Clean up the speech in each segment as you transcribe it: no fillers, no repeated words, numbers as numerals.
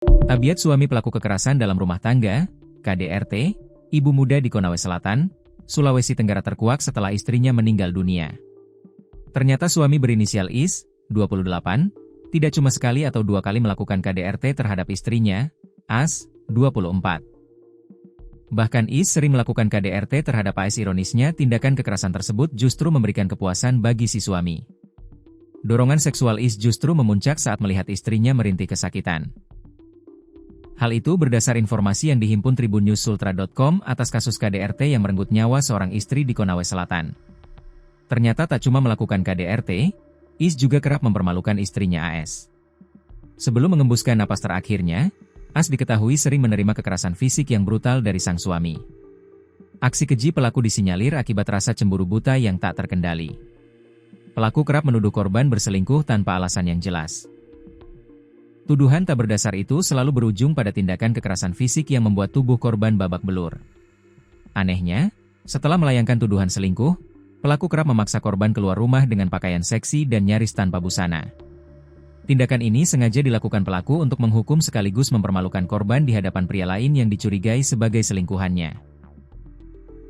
Tabiat suami pelaku kekerasan dalam rumah tangga, KDRT, ibu muda di Konawe Selatan, Sulawesi Tenggara terkuak setelah istrinya meninggal dunia. Ternyata suami berinisial Is, 28, tidak cuma sekali atau dua kali melakukan KDRT terhadap istrinya, As, 24. Bahkan Is sering melakukan KDRT terhadap AS. Ironisnya, tindakan kekerasan tersebut justru memberikan kepuasan bagi si suami. Dorongan seksual Is justru memuncak saat melihat istrinya merintih kesakitan. Hal itu berdasar informasi yang dihimpun tribunnews.sultra.com atas kasus KDRT yang merenggut nyawa seorang istri di Konawe Selatan. Ternyata tak cuma melakukan KDRT, Is juga kerap mempermalukan istrinya AS. Sebelum mengembuskan napas terakhirnya, As diketahui sering menerima kekerasan fisik yang brutal dari sang suami. Aksi keji pelaku disinyalir akibat rasa cemburu buta yang tak terkendali. Pelaku kerap menuduh korban berselingkuh tanpa alasan yang jelas. Tuduhan tak berdasar itu selalu berujung pada tindakan kekerasan fisik yang membuat tubuh korban babak belur. Anehnya, setelah melayangkan tuduhan selingkuh, pelaku kerap memaksa korban keluar rumah dengan pakaian seksi dan nyaris tanpa busana. Tindakan ini sengaja dilakukan pelaku untuk menghukum sekaligus mempermalukan korban di hadapan pria lain yang dicurigai sebagai selingkuhannya.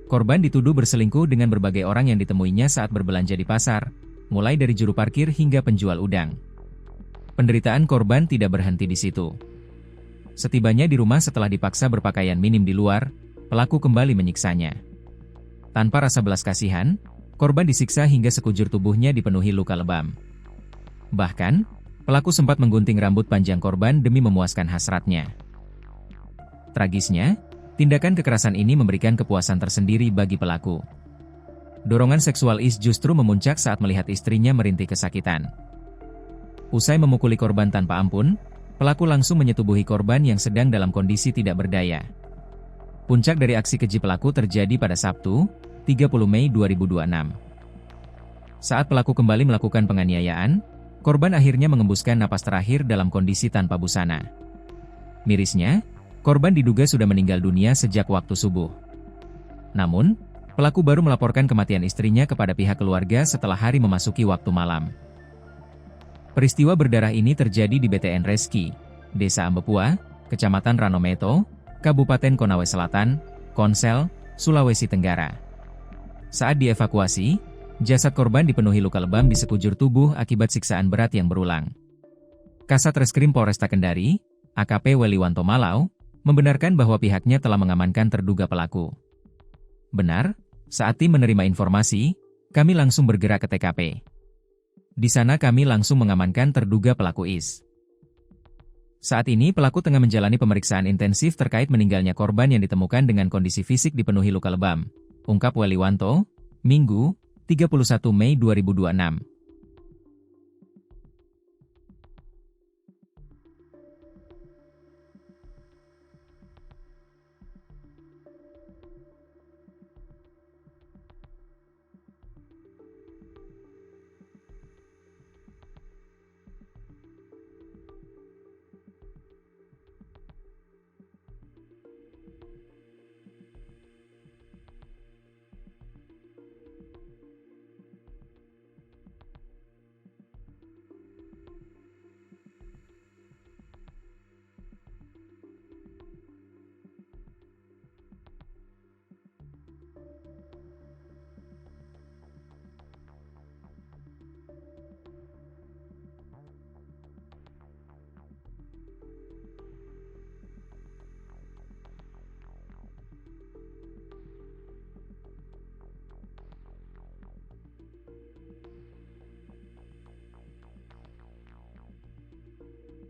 Korban dituduh berselingkuh dengan berbagai orang yang ditemuinya saat berbelanja di pasar, mulai dari juru parkir hingga penjual udang. Penderitaan korban tidak berhenti di situ. Setibanya di rumah setelah dipaksa berpakaian minim di luar, pelaku kembali menyiksanya. Tanpa rasa belas kasihan, korban disiksa hingga sekujur tubuhnya dipenuhi luka lebam. Bahkan, pelaku sempat menggunting rambut panjang korban demi memuaskan hasratnya. Tragisnya, tindakan kekerasan ini memberikan kepuasan tersendiri bagi pelaku. Dorongan seksual Is justru memuncak saat melihat istrinya merintih kesakitan. Usai memukuli korban tanpa ampun, pelaku langsung menyetubuhi korban yang sedang dalam kondisi tidak berdaya. Puncak dari aksi keji pelaku terjadi pada Sabtu, 30 Mei 2026. Saat pelaku kembali melakukan penganiayaan, korban akhirnya mengembuskan napas terakhir dalam kondisi tanpa busana. Mirisnya, korban diduga sudah meninggal dunia sejak waktu subuh. Namun, pelaku baru melaporkan kematian istrinya kepada pihak keluarga setelah hari memasuki waktu malam. Peristiwa berdarah ini terjadi di BTN Reski, Desa Ambepua, Kecamatan Ranometo, Kabupaten Konawe Selatan, Konsel, Sulawesi Tenggara. Saat dievakuasi, jasad korban dipenuhi luka lebam di sekujur tubuh akibat siksaan berat yang berulang. Kasat Reskrim Polresta Kendari, AKP Weliwanto Malau, membenarkan bahwa pihaknya telah mengamankan terduga pelaku. Benar, saat tim menerima informasi, kami langsung bergerak ke TKP. Di sana kami langsung mengamankan terduga pelaku Is. Saat ini pelaku tengah menjalani pemeriksaan intensif terkait meninggalnya korban yang ditemukan dengan kondisi fisik dipenuhi luka lebam, ungkap Weliwanto, Minggu, 31 Mei 2026.